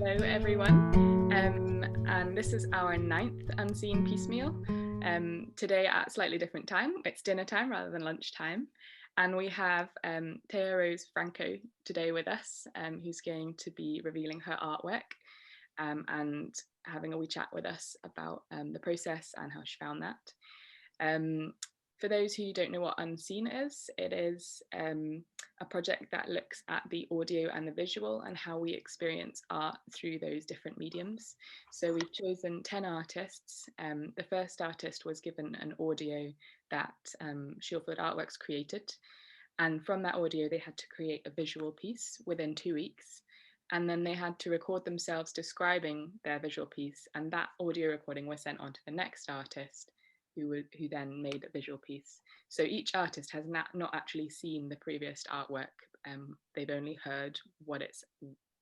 Hello everyone, and this is our 9th Unseen Piecemeal. Today at a slightly different time, it's dinner time rather than lunchtime, and we have Taya Rose Franco today with us, who's going to be revealing her artwork and having a wee chat with us about the process and how she found that. For those who don't know what Unseen is, it is a project that looks at the audio and the visual and how we experience art through those different mediums. So we've chosen 10 artists. The first artist was given an audio that Shieldfield Artworks created. And from that audio, they had to create a visual piece within 2 weeks. And then they had to record themselves describing their visual piece. And that audio recording was sent on to the next artist, who then made a visual piece. So each artist has not actually seen the previous artwork. They've only heard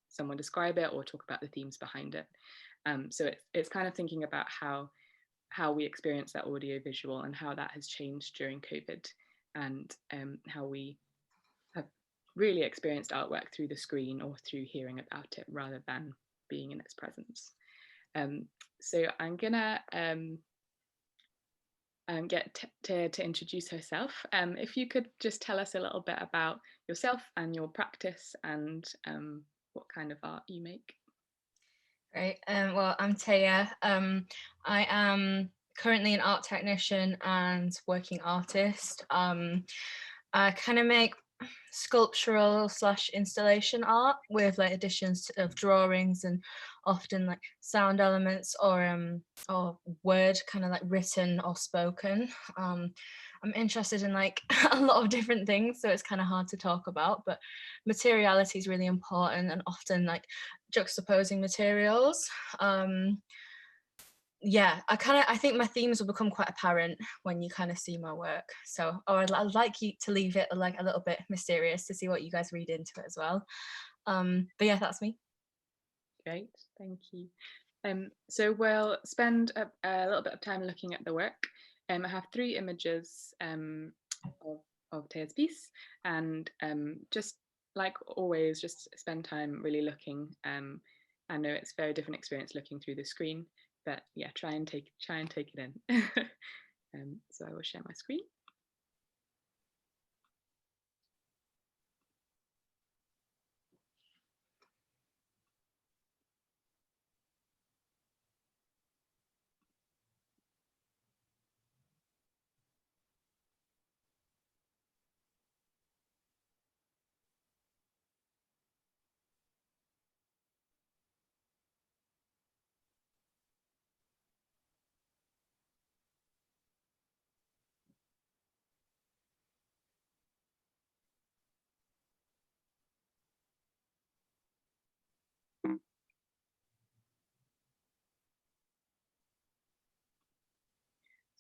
someone describe it or talk about the themes behind it. So it's kind of thinking about how we experience that audio visual and how that has changed during COVID, and how we have really experienced artwork through the screen or through hearing about it rather than being in its presence. So I'm gonna get to introduce herself. If you could just tell us a little bit about yourself and your practice and what kind of art you make. Great. Well, I'm Taya. I am currently an art technician and working artist. I kind of make sculptural / installation art with like additions of drawings and often like sound elements or word, kind of like written or spoken. I'm interested in like a lot of different things, so it's kind of hard to talk about, but materiality is really important, and often like juxtaposing materials. Yeah, I think my themes will become quite apparent when you kind of see my work. So, I'd like you to leave it like a little bit mysterious to see what you guys read into it as well. But yeah, that's me. Great, thank you. So we'll spend a little bit of time looking at the work. I have 3 images of Taya's piece, and just like always, just spend time really looking. I know it's a very different experience looking through the screen, but yeah, try and take it in. So I will share my screen.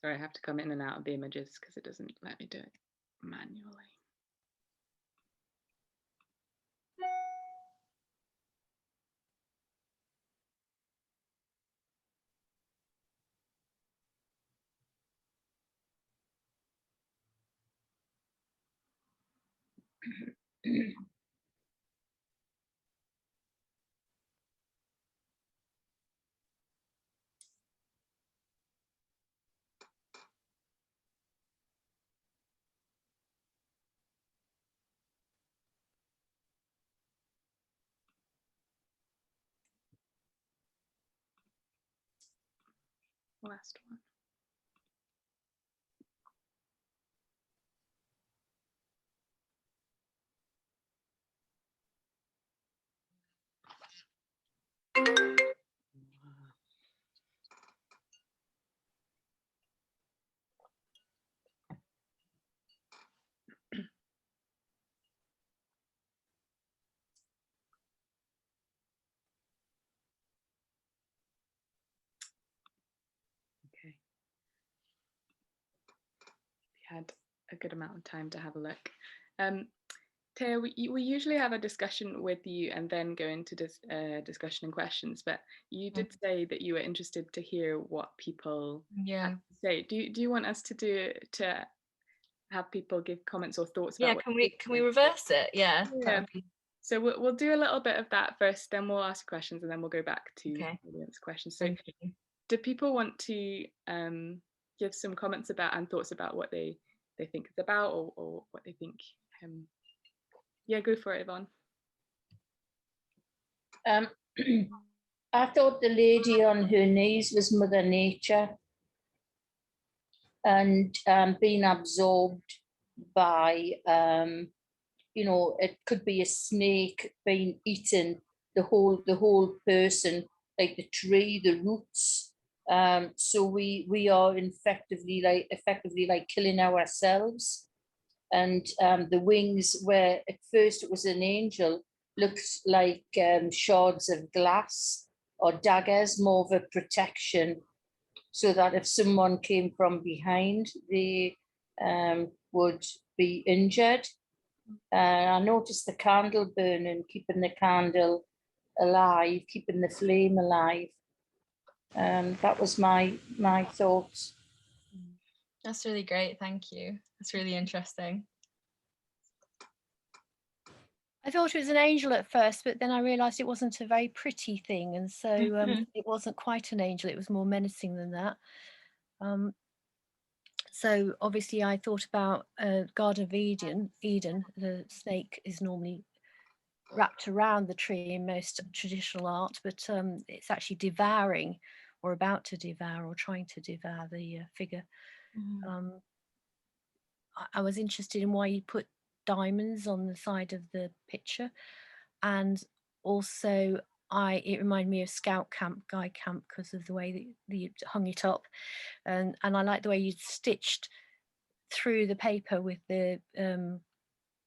Sorry, I have to come in and out of the images because it doesn't let me do it manually. Last one. Okay. We had a good amount of time to have a look. Taya, we usually have a discussion with you and then go into discussion and questions, but you did say that you were interested to hear what people had to say. Do you want us to have people give comments or thoughts about Yeah, what can we reverse it? Yeah, that Yeah, would be So we'll do a little bit of that first, then we'll ask questions, and then we'll go back to Okay. audience questions. So Thank you. do people want to give some comments about and thoughts about what they think it's about, or what they think? Yeah, go for it, Yvonne. I thought the lady on her knees was Mother Nature, and being absorbed by, you know, it could be a snake being eaten, the whole person, like the tree, the roots. So we are effectively like killing ourselves. And the wings, where at first it was an angel, looks like shards of glass or daggers, more of a protection, so that if someone came from behind, they would be injured. I noticed the candle burning, keeping the candle alive, keeping the flame alive. That was my thoughts. That's really great. Thank you. That's really interesting. I thought it was an angel at first, but then I realised it wasn't a very pretty thing, and so it wasn't quite an angel. It was more menacing than that. So obviously, I thought about Garden of Eden. The snake is normally wrapped around the tree in most traditional art, but it's actually devouring, or about to devour, or trying to devour the figure. I was interested in why you put diamonds on the side of the picture, and also it reminded me of Scout Camp, Guy Camp, because of the way that you hung it up, and I like the way you stitched through the paper with the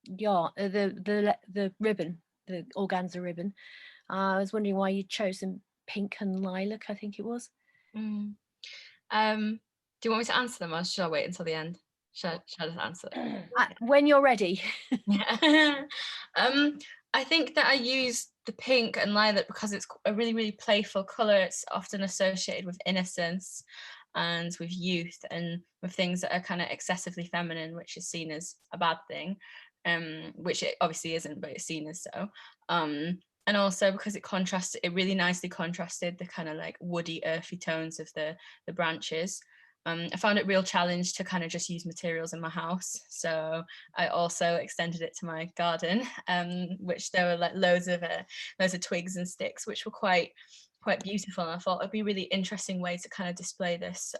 the ribbon, the organza ribbon. I was wondering why you'd chosen pink and lilac, I think it was. Do you want me to answer them, or shall I wait until the end? Shall I just answer them? When you're ready. I think that I use the pink and lilac because it's a really, really playful colour. It's often associated with innocence and with youth, and with things that are kind of excessively feminine, which is seen as a bad thing, which it obviously isn't, but it's seen as so. And also because it really nicely contrasted the kind of like woody, earthy tones of the branches. I found it a real challenge to kind of just use materials in my house, so I also extended it to my garden, which there were like loads of twigs and sticks, which were quite beautiful, and I thought it'd be a really interesting way to kind of display this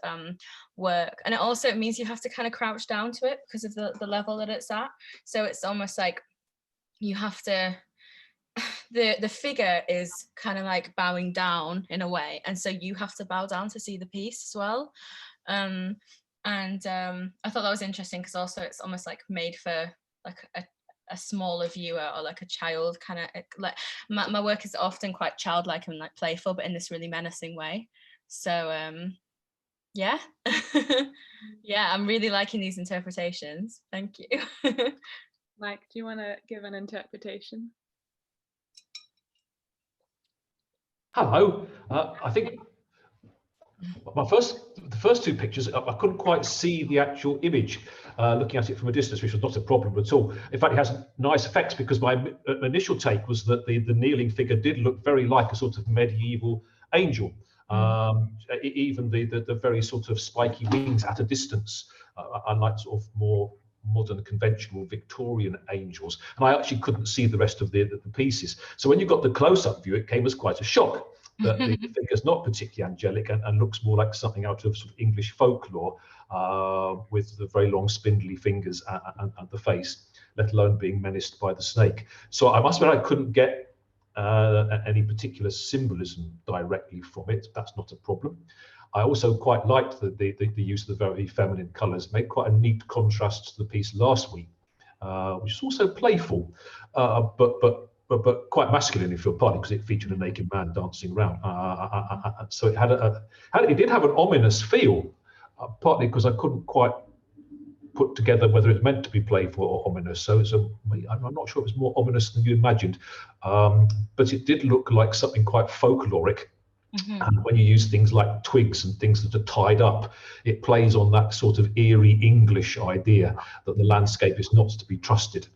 work. And it means you have to kind of crouch down to it because of the level that it's at, so it's almost like you have to the figure is kind of like bowing down in a way, and so you have to bow down to see the piece as well. I thought that was interesting because also it's almost like made for like a smaller viewer, or like a child kind of, like my work is often quite childlike and like playful, but in this really menacing way. So yeah. Yeah, I'm really liking these interpretations. Thank you. Mike, do you want to give an interpretation? Hello. I think the first two pictures, I couldn't quite see the actual image looking at it from a distance, which was not a problem at all. In fact, it has nice effects because my initial take was that the kneeling figure did look very like a sort of medieval angel. Even the very sort of spiky wings at a distance, unlike sort of more modern conventional Victorian angels. And I actually couldn't see the rest of the pieces. So when you got the close-up view, it came as quite a shock that the figure's not particularly angelic and looks more like something out of sort of English folklore, with the very long spindly fingers and the face, let alone being menaced by the snake. So I must admit I couldn't get any particular symbolism directly from it. That's not a problem. I also quite liked the use of the very feminine colours. It made quite a neat contrast to the piece last week, which is also playful, but quite masculine, if you're partly because it featured a naked man dancing around. So it did have an ominous feel, partly because I couldn't quite put together whether it's meant to be playful or ominous. So I'm not sure it was more ominous than you imagined, but it did look like something quite folkloric. And when you use things like twigs and things that are tied up, it plays on that sort of eerie English idea that the landscape is not to be trusted.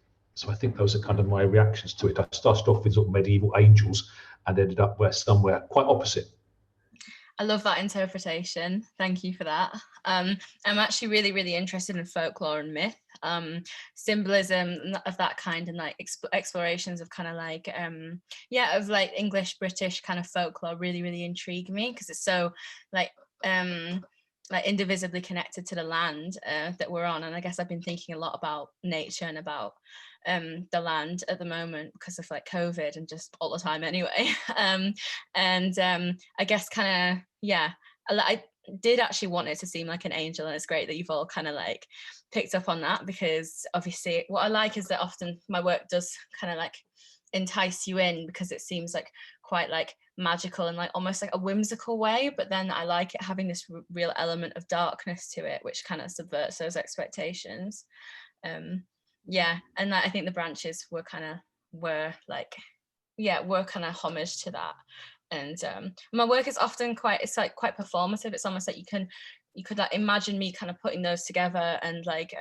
So I think those are kind of my reactions to it. I started off with sort of medieval angels and ended up somewhere quite opposite. I love that interpretation. Thank you for that. I'm actually really interested in folklore and myth, symbolism of that kind, and like explorations of kind of like of like English British kind of folklore really intrigue me, because it's so like indivisibly connected to the land that we're on. And I guess I've been thinking a lot about nature and about the land at the moment because of like COVID and just all the time anyway. I guess kind of, yeah, I did actually want it to seem like an angel, and it's great that you've all kind of like picked up on that, because obviously what I like is that often my work does kind of like entice you in because it seems like quite like magical and like almost like a whimsical way, but then I like it having this real element of darkness to it, which kind of subverts those expectations. Yeah, and I think the branches were kind of homage to that. And my work is often quite performative. It's almost like you could like imagine me kind of putting those together and like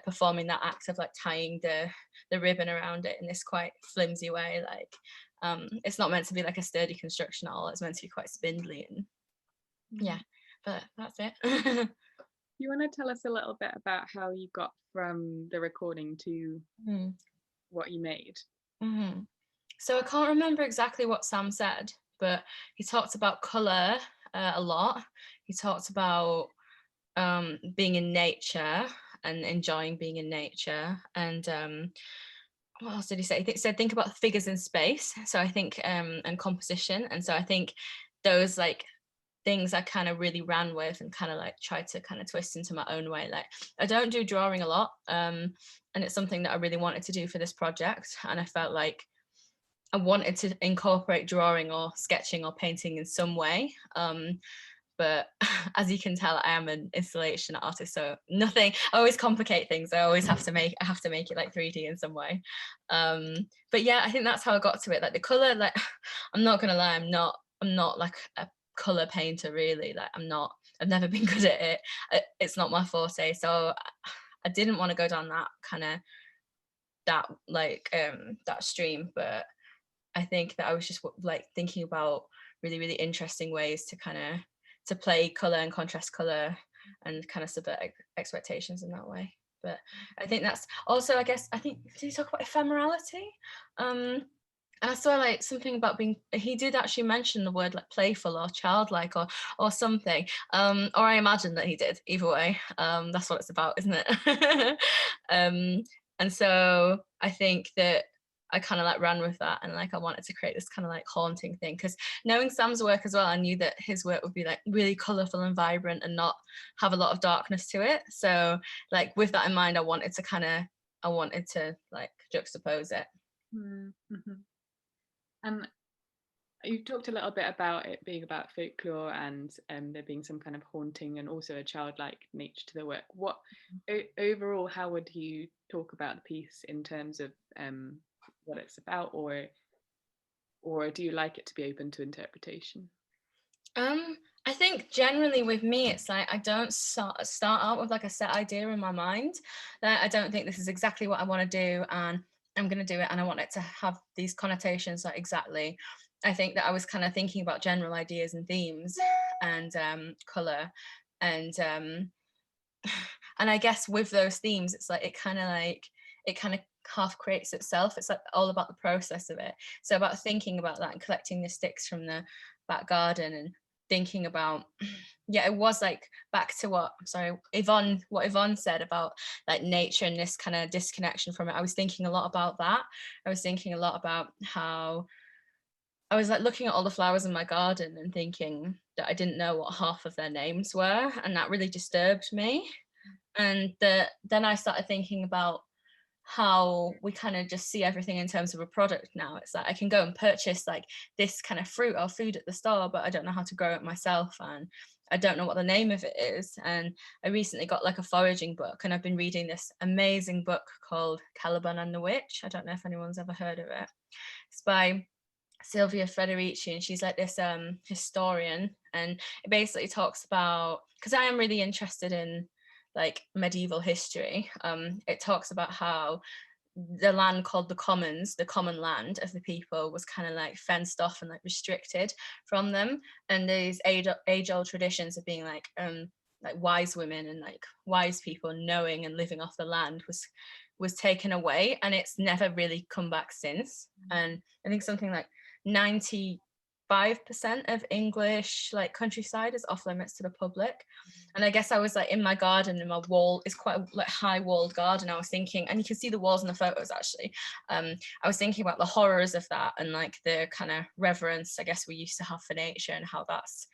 performing that act of like tying the ribbon around it in this quite flimsy way. Like it's not meant to be like a sturdy construction at all. It's meant to be quite spindly, and yeah, but that's it. You want to tell us a little bit about how you got from the recording to what you made? So I can't remember exactly what Sam said, but he talked about colour a lot. He talked about being in nature and enjoying being in nature. And what else did he say? He said think about figures in space. So I think and composition. And so I think those like things I kind of really ran with and kind of like tried to kind of twist into my own way. Like I don't do drawing a lot, and it's something that I really wanted to do for this project, and I felt like I wanted to incorporate drawing or sketching or painting in some way, but as you can tell, I am an installation artist, so nothing. I always complicate things. I always have to make it like 3D in some way. But yeah, I think that's how I got to it. Like the color, like I'm not gonna lie, I'm not like a color painter really. Like I've never been good at it. It's not my forte, so I didn't want to go down that kind of that stream. But I think that I was just like thinking about really interesting ways to kind of to play color and contrast color and kind of subvert expectations in that way. But I think that's also, I think, did he talk about ephemerality? And I saw like something about he did actually mention the word like playful or childlike or something. Or I imagine that he did, either way. That's what it's about, isn't it? And so I think that I kind of like ran with that, and like I wanted to create this kind of like haunting thing, because knowing Sam's work as well, I knew that his work would be like really colorful and vibrant and not have a lot of darkness to it. So like with that in mind, I wanted to like juxtapose it. Mm-hmm. And you talked a little bit about it being about folklore and there being some kind of haunting and also a childlike nature to the work. What overall, how would you talk about the piece in terms of what it's about, or do you like it to be open to interpretation? I think generally with me, it's like I don't start out with like a set idea in my mind. That I don't think this is exactly what I want to do, and I'm going to do it, and I want it to have these connotations like exactly. I think that I was kind of thinking about general ideas and themes and color, and I guess with those themes, it's like it kind of half creates itself. It's like all about the process of it. So about thinking about that and collecting the sticks from the back garden and thinking about, yeah, it was like back to what Yvonne said about like nature and this kind of disconnection from it. I was thinking a lot about that. I was thinking a lot about how I was like looking at all the flowers in my garden and thinking that I didn't know what half of their names were, and that really disturbed me. And then I started thinking about how we kind of just see everything in terms of a product now. It's like I can go and purchase like this kind of fruit or food at the store, but I don't know how to grow it myself, and I don't know what the name of it is. And I recently got like a foraging book, and I've been reading this amazing book called Caliban and the Witch. I don't know if anyone's ever heard of it. It's by Silvia Federici, and she's like this historian, and it basically talks about, because I am really interested in like medieval history, it talks about how the land called the commons, the common land of the people, was kind of like fenced off and like restricted from them. And these age-old traditions of being like wise women and like wise people knowing and living off the land was taken away, and it's never really come back since. And I think something like 95% of English like countryside is off limits to the public. And I guess I was like in my garden, and my wall is quite a like high walled garden. I was thinking, and you can see the walls in the photos actually, I was thinking about the horrors of that and like the kind of reverence I guess we used to have for nature, and how that's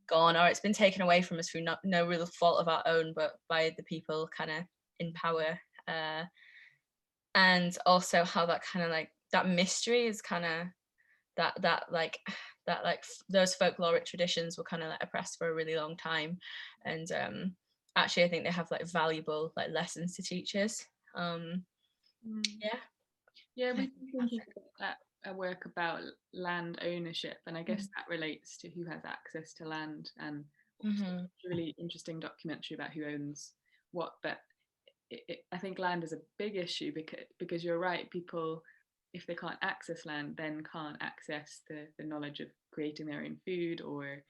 gone, or it's been taken away from us through no real fault of our own, but by the people kind of in power. And also how that kind of like that mystery is kind of that those folkloric traditions were kind of like oppressed for a really long time. And actually I think they have like valuable like lessons to teach us. Yeah, we've been thinking about a work about land ownership, and I guess that relates to who has access to land, and a really interesting documentary about who owns what. But I think land is a big issue because you're right, people, if they can't access land, then can't access the knowledge of creating their own food, or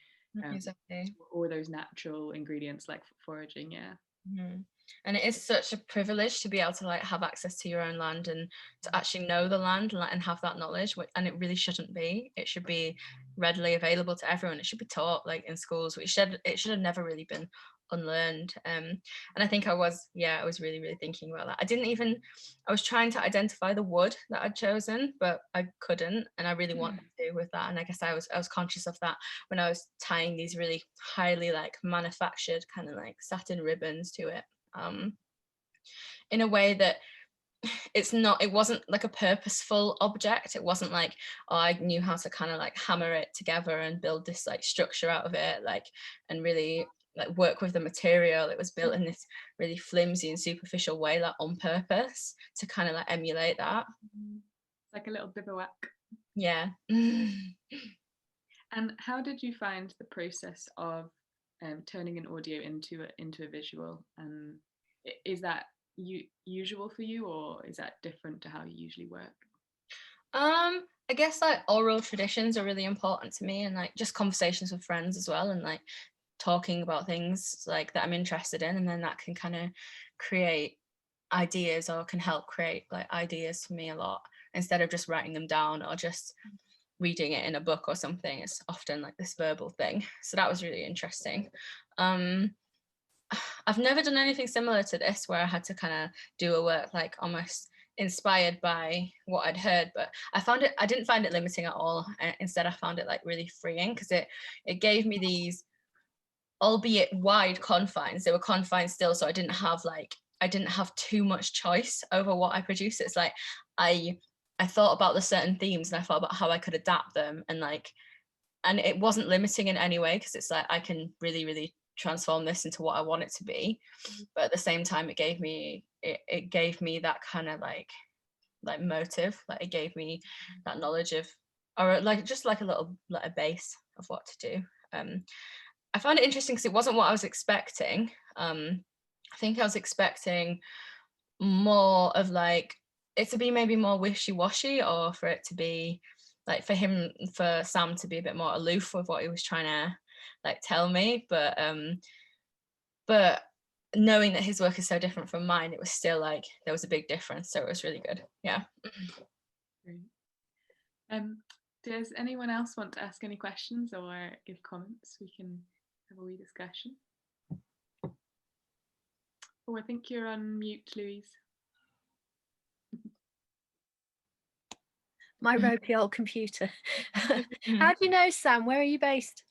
exactly, or those natural ingredients like foraging. And it is such a privilege to be able to like have access to your own land and to actually know the land and have that knowledge, and it really shouldn't be. It should be readily available to everyone. It should be taught like in schools. It should have never really been unlearned. And I think I was really thinking about that. I was trying to identify the wood that I'd chosen, but I couldn't, and I really wanted to with that. And I guess I was conscious of that when I was tying these really highly like manufactured kind of like satin ribbons to it, in a way that it wasn't like a purposeful object. It wasn't like, oh, I knew how to kind of like hammer it together and build this like structure out of it, like, and really like work with the material. It was built in this really flimsy and superficial way, like on purpose to kind of like emulate that. It's like a little bivouac. Yeah. And how did you find the process of turning an audio into a visual? And is that usual for you, or is that different to how you usually work? I guess like oral traditions are really important to me, and like just conversations with friends as well, and like talking about things like that I'm interested in, and then that can kind of create ideas, or can help create like ideas for me a lot, instead of just writing them down or just reading it in a book or something. It's often like this verbal thing, so that was really interesting. I've never done anything similar to this where I had to kind of do a work like almost inspired by what I'd heard, but I didn't find it limiting at all. Instead, I found it like really freeing, because it gave me these, albeit wide confines. They were confined still, so I didn't have too much choice over what I produced. It's like I thought about the certain themes, and I thought about how I could adapt them, and it wasn't limiting in any way, because it's like I can really, really transform this into what I want it to be. But at the same time, it gave me that kind of like motive. Like it gave me that knowledge of, or like just like a little like a base of what to do. I found it interesting because it wasn't what I was expecting. I think I was expecting more of like it to be maybe more wishy-washy, or for it to be like for Sam to be a bit more aloof with what he was trying to like tell me, but knowing that his work is so different from mine, it was still like there was a big difference, so it was really good. Does anyone else want to ask any questions or give comments? We can have a wee discussion. Oh, I think you're on mute, Louise. My ropey old computer. How do you know, Sam? Where are you based?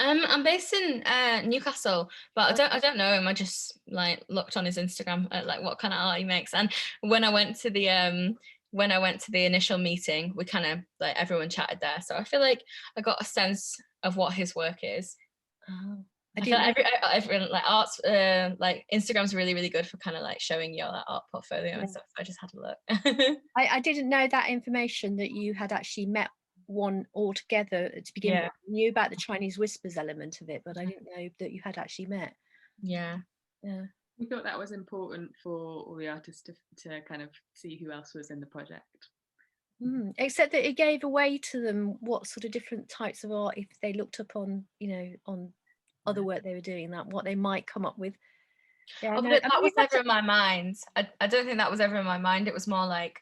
I'm based in Newcastle, but I don't know him. I just like looked on his Instagram at like what kind of art he makes, and when I went to the initial meeting, we kind of like everyone chatted there, so I feel like I got a sense of what his work is. Oh, I feel like everyone like arts like Instagram's really, really good for kind of like showing your like, art portfolio and stuff. So I just had a look. I didn't know that information, that you had actually met one altogether to begin with. I knew about the Chinese whispers element of it, but I didn't know that you had actually met. Yeah. We thought that was important for all the artists to kind of see who else was in the project. Except that it gave away to them what sort of different types of art, if they looked up on, on other work they were doing, that what they might come up with. Yeah, Oh, but that was never in my mind. I don't think that was ever in my mind. It was more like,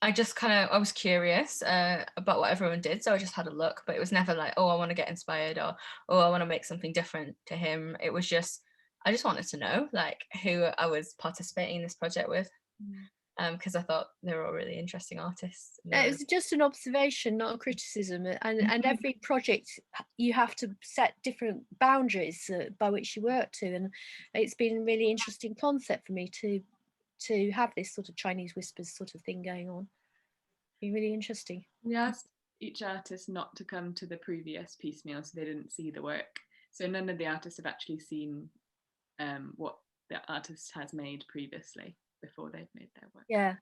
I was curious about what everyone did, so I just had a look, but it was never like, oh, I want to get inspired, or oh, I want to make something different to him. It was just, I just wanted to know like who I was participating in this project with, because I thought they were all really interesting artists. It was just an observation, not a criticism, and every project you have to set different boundaries by which you work to, and it's been a really interesting concept for me to have this sort of Chinese whispers sort of thing going on. Be really interesting. We asked each artist not to come to the previous piecemeal, so they didn't see the work. So none of the artists have actually seen what the artist has made previously before they've made their work. Yeah.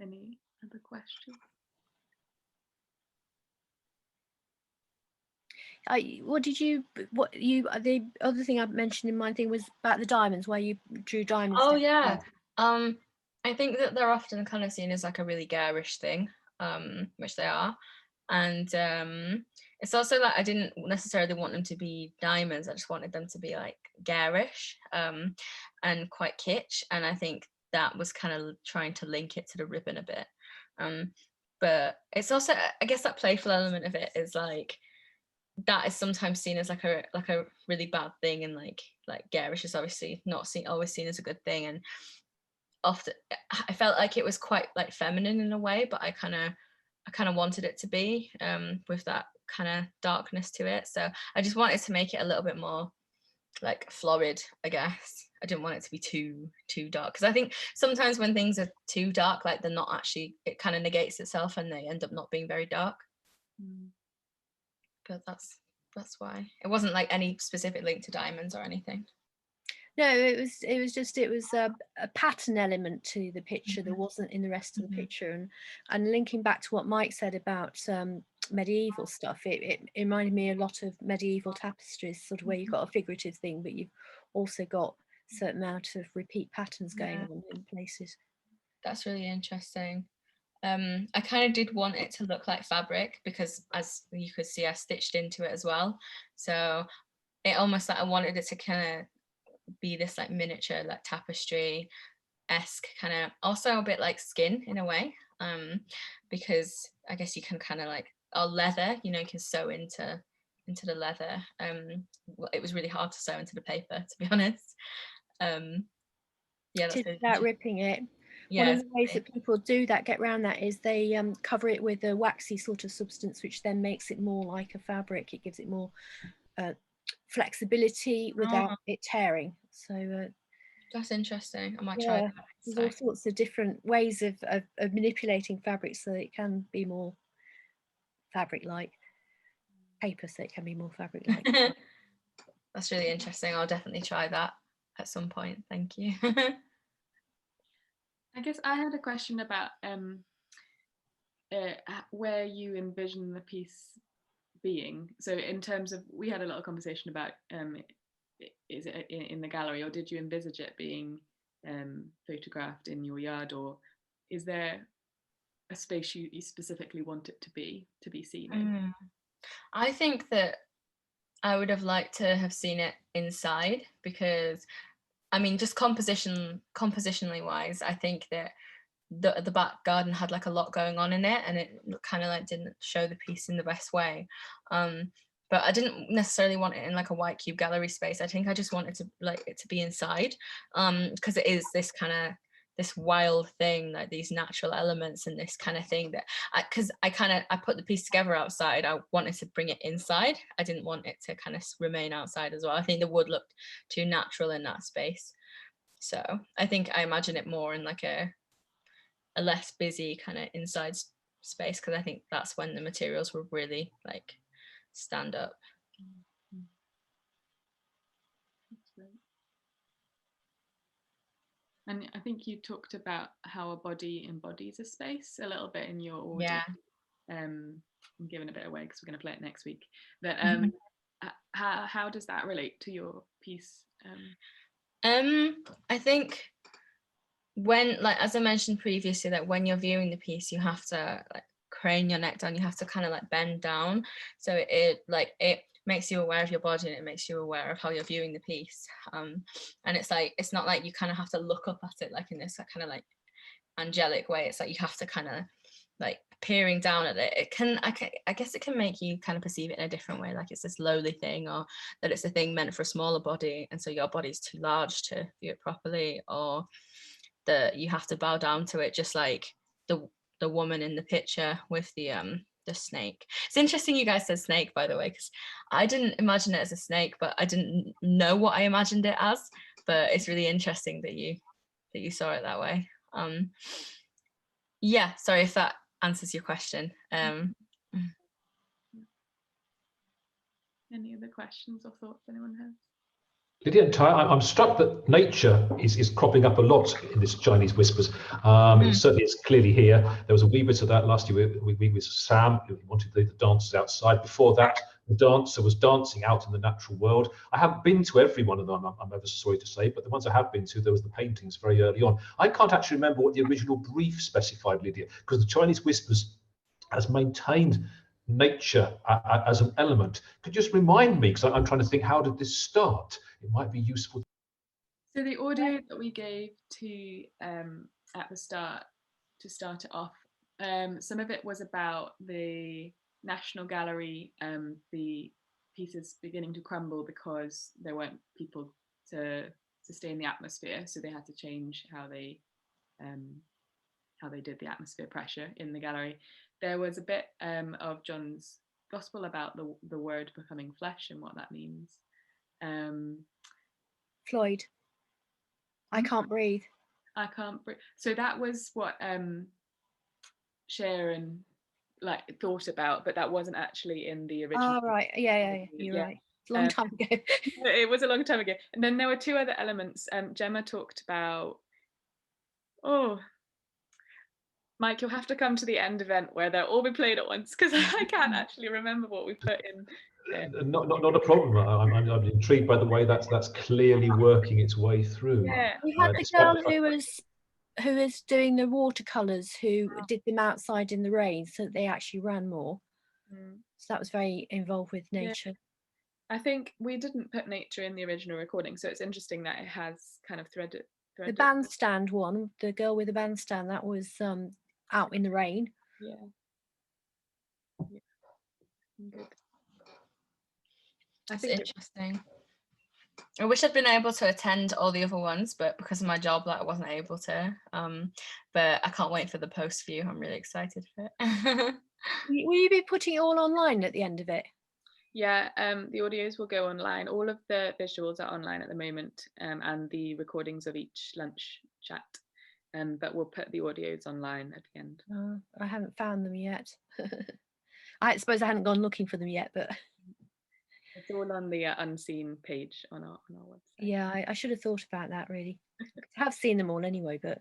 Any other questions? The other thing I mentioned in my thing was about the diamonds, where you drew diamonds. Oh yeah. I think that they're often kind of seen as like a really garish thing, which they are. And it's also like I didn't necessarily want them to be diamonds. I just wanted them to be like garish and quite kitsch. And I think that was kind of trying to link it to the ribbon a bit. But it's also, I guess, that playful element of it is like, that is sometimes seen as like a really bad thing, and like garish is obviously not always seen as a good thing. And often I felt like it was quite like feminine in a way, but I kind of wanted it to be with that kind of darkness to it. So I just wanted to make it a little bit more like florid, I guess. I didn't want it to be too dark, because I think sometimes when things are too dark, like they're not actually, it kind of negates itself and they end up not being very dark. But that's why it wasn't like any specific link to diamonds or anything. No, it was a pattern element to the picture that wasn't in the rest of the picture. And linking back to what Mike said about medieval stuff, it reminded me a lot of medieval tapestries, sort of where you've got a figurative thing, but you've also got a certain amount of repeat patterns going on in places. That's really interesting. I kind of did want it to look like fabric, because as you could see, I stitched into it as well. So it almost like I wanted it to kind of be this like miniature, like tapestry-esque kind of, also a bit like skin in a way, because I guess you can kind of like, or leather, you can sew into the leather. It was really hard to sew into the paper, to be honest. Yeah, that's without ripping it. Yeah, one of the ways that people do that, get around that, is they cover it with a waxy sort of substance, which then makes it more like a fabric. It gives it more flexibility without it tearing. So that's interesting. I might try that. There's all sorts of different ways of manipulating fabric so that it can be more fabric-like. Paper, so it can be more fabric-like. That's really interesting. I'll definitely try that at some point. Thank you. I guess I had a question about where you envision the piece being. So in terms of, we had a little conversation about is it in the gallery, or did you envisage it being photographed in your yard, or is there a space you specifically want it to be seen in? I think that I would have liked to have seen it inside, because I mean, just compositionally wise, I think that the back garden had like a lot going on in it, and it kind of like didn't show the piece in the best way. But I didn't necessarily want it in like a white cube gallery space. I think I just wanted to like it to be inside, because it is this kind of this wild thing, like these natural elements and this kind of thing that because I put the piece together outside. I wanted to bring it inside. I didn't want it to kind of remain outside as well. I think the wood looked too natural in that space. So I think I imagine it more in like a less busy kind of inside space, because I think that's when the materials will really like stand up. And I think you talked about how a body embodies a space a little bit in your order. Yeah. I'm giving a bit away because we're going to play it next week. But how does that relate to your piece? I think when, like, as I mentioned previously, that when you're viewing the piece, you have to like crane your neck down, you have to kind of like bend down, so it makes you aware of your body, and it makes you aware of how you're viewing the piece. And it's like, it's not like you kind of have to look up at it like in this kind of like angelic way. It's like you have to kind of like peering down at it. I guess it can make you kind of perceive it in a different way, like it's this lowly thing, or that it's a thing meant for a smaller body, and so your body's too large to view it properly, or that you have to bow down to it, just like the woman in the picture with the snake. It's interesting you guys said snake, by the way, because I didn't imagine it as a snake, but I didn't know what I imagined it as. But it's really interesting that you saw it that way. Yeah, sorry if that answers your question. Any other questions or thoughts anyone has? Lydia and Taya, I'm struck that nature is cropping up a lot in this Chinese whispers. It certainly is clearly here. There was a wee bit of that last year with Sam, who wanted the dancers outside. Before that, the dancer was dancing out in the natural world. I haven't been to every one of them, I'm ever so sorry to say, but the ones I have been to, there was the paintings very early on. I can't actually remember what the original brief specified, Lydia, because the Chinese whispers has maintained nature as an element. Could you just remind me, because I'm trying to think, how did this start? It might be useful. So the audio that we gave to at the start, to start it off, some of it was about the National Gallery, the pieces beginning to crumble because there weren't people to sustain the atmosphere, so they had to change how they did the atmosphere pressure in the gallery. There was a bit of John's Gospel about the word becoming flesh and what that means. Floyd, I can't breathe. I can't breathe. So that was what Sharon like thought about, but that wasn't actually in the original. Oh, right. Yeah, you're right. It's a long time ago. It was a long time ago. And then there were two other elements. Gemma talked about, Mike, you'll have to come to the end event where they'll all be played at once, because I can't actually remember what we put in. Not a problem. I'm intrigued by the way that's clearly working its way through. Yeah. We had the girl who was doing the watercolors, who did them outside in the rain, so that they actually ran more. So that was very involved with nature. Yeah. I think we didn't put nature in the original recording, so it's interesting that it has kind of threaded. The bandstand one, the girl with the bandstand, that was out in the rain. Yeah. Good. That's interesting. I wish I'd been able to attend all the other ones, but because of my job, I wasn't able to. But I can't wait for the post view. I'm really excited for it. Will you be putting it all online at the end of it? Yeah, the audios will go online. All of the visuals are online at the moment, and the recordings of each lunch chat. But we'll put the audios online at the end. I haven't found them yet. I suppose I hadn't gone looking for them yet, but it's all on the unseen page on our website. Yeah, I should have thought about that, really. I have seen them all anyway, but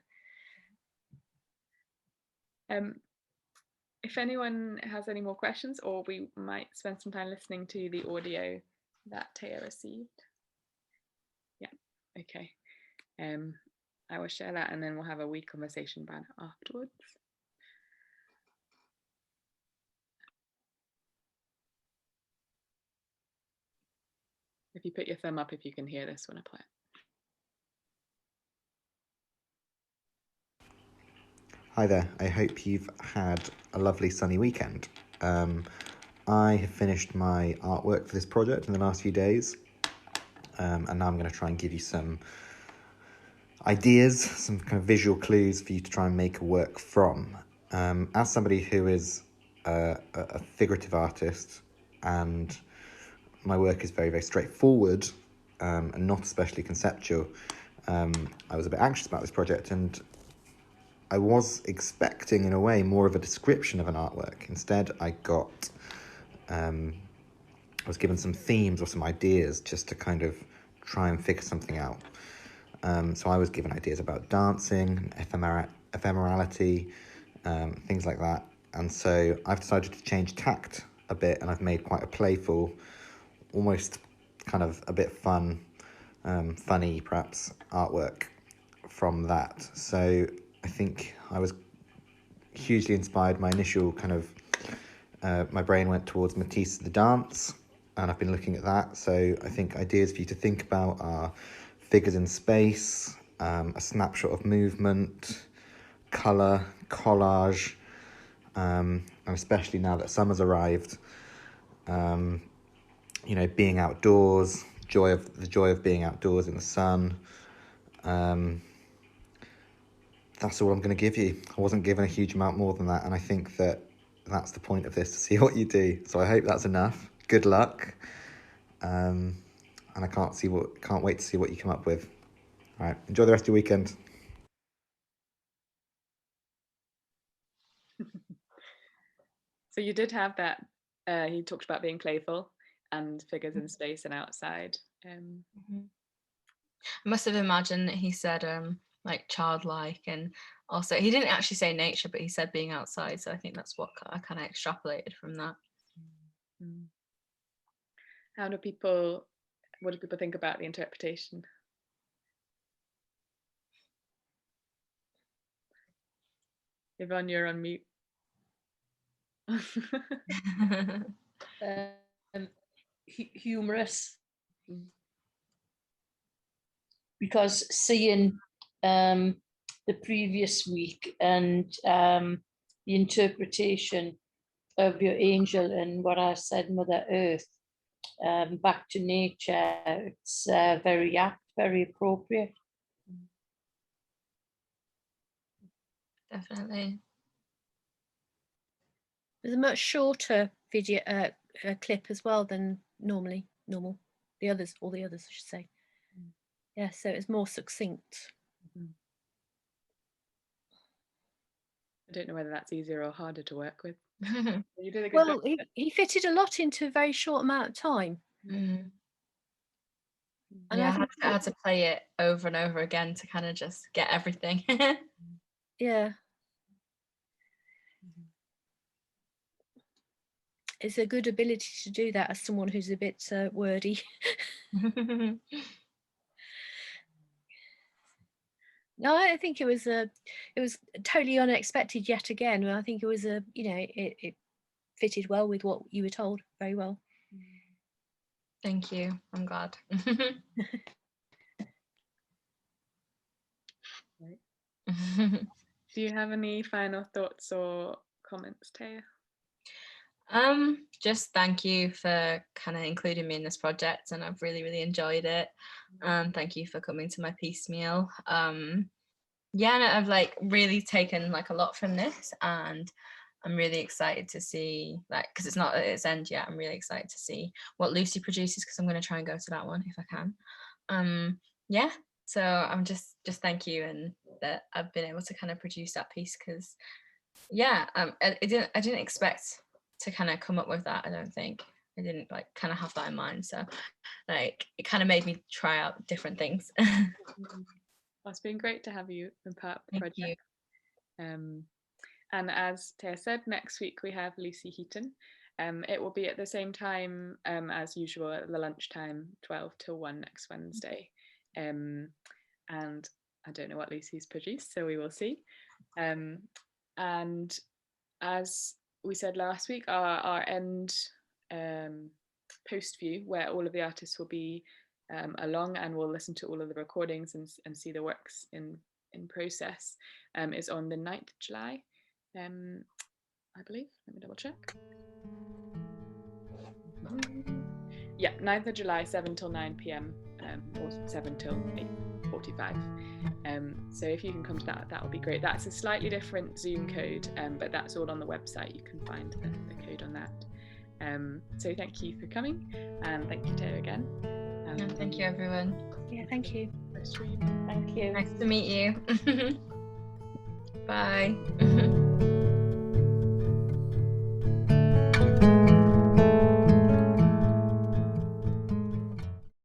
if anyone has any more questions, or we might spend some time listening to the audio that Taya received. Yeah, okay. I will share that, and then we'll have a wee conversation about it afterwards. If you put your thumb up if you can hear this when I play it. Hi there, I hope you've had a lovely sunny weekend. I have finished my artwork for this project in the last few days, and now I'm going to try and give you some ideas, some kind of visual clues for you to try and make a work from. As somebody who is a figurative artist, and my work is very, very straightforward and not especially conceptual, I was a bit anxious about this project, and I was expecting, in a way, more of a description of an artwork. Instead, I was given some themes or some ideas just to kind of try and figure something out. So I was given ideas about dancing, ephemerality, things like that. And so I've decided to change tact a bit, and I've made quite a playful, almost kind of a bit funny perhaps artwork from that. So I think I was hugely inspired. My initial kind of my brain went towards Matisse the Dance, and I've been looking at that. So I think ideas for you to think about are figures in space, a snapshot of movement, colour, collage, and especially now that summer's arrived, being outdoors, the joy of being outdoors in the sun. That's all I'm going to give you. I wasn't given a huge amount more than that, and I think that's the point of this, to see what you do. So I hope that's enough. Good luck, and I can't wait to see what you come up with. All right, enjoy the rest of your weekend. So you did have that. He talked about being playful and figures in space and outside. I must have imagined that he said like childlike, and also he didn't actually say nature, but he said being outside. So I think that's what I kind of extrapolated from that. What do people think about the interpretation? Yvonne, you're on mute. Humorous, because seeing the previous week and the interpretation of your angel and what I said, Mother Earth, back to nature, it's very apt, very appropriate. Definitely. There's a much shorter video clip as well than normal. The others, all the others, I should say. Yeah, so it's more succinct. I don't know whether that's easier or harder to work with. You did a good Well, job. he fitted a lot into a very short amount of time. And And I had to play it over and over again to kind of just get everything. Yeah. It's a good ability to do that as someone who's a bit wordy. No, I think it was totally unexpected yet again. I think it was it fitted well with what you were told, very well. Thank you. I'm glad. Do you have any final thoughts or comments, Taya? Just thank you for kind of including me in this project, and I've really enjoyed it. Thank you for coming to my piecemeal. Yeah, no, I've like really taken like a lot from this, and I'm really excited to see, like, because it's not at its end yet, I'm really excited to see what Lucy produces, because I'm going to try and go to that one if I can. Yeah, so I'm just thank you, and that I've been able to kind of produce that piece, because yeah, I didn't expect to kind of come up with that. I don't think I didn't like kind of have that in mind, so like it kind of made me try out different things. Well, it's been great to have you been part of the project. And as Taya said, next week we have Lucy Heaton. It will be at the same time as usual at the lunchtime, 12 till 1 next Wednesday. And I don't know what Lucy's produced, so we will see. And as we said last week, our end post view, where all of the artists will be along and we'll listen to all of the recordings and see the works in process, is on the 9th of July, I believe. Let me double check. Yeah, 9th of July, 7 till 9 p.m. Or 7 till 8:45. So if you can come to that will be great. That's a slightly different Zoom code, but that's all on the website. You can find the code on that. So thank you for coming, and thank you, Taya, again. And thank you, everyone. Yeah, thank you. Thank you. Nice to meet you. Bye.